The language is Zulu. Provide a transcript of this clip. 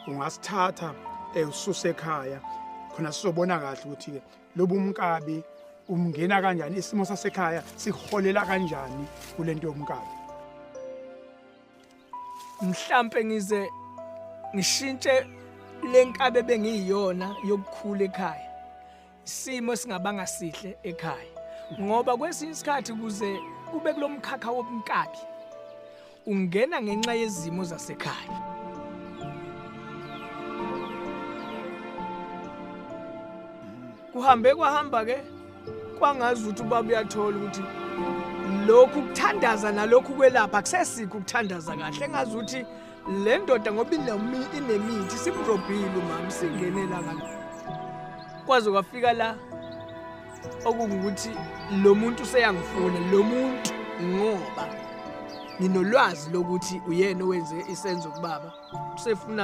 ungasithatha ususe ekhaya khona sizobona kahle ukuthi ke lobu umkabi umngena kanjani isimo sasekhaya siholela kanjani kulento yomkabi. Mhlambe ngize ngishintshe lenkabe bengiyiyona yokukhula ekhaya. Isimo singabanga sihle ekhaya. Ngoba kwesinye isikhathi kuze ube kulomkhakha wobunkabi ungena ngenxa yezimo zasekhaya. Kuhambe kwahamba ke kwangazi ukuthi ubaba uyathola ukuthi lokhu kuthandaza nalokhu kwelapha kusesikho ukuthandaza kahle engazi ukuthi le ndoda ngoba inemithi simrobhile umama singenela kahle. Kwaze kwafika la okungukuthi lo muntu useyangifuna lo muntu ngoba nginolwazi lokuthi uyena owenze isenzo kubaba usefuna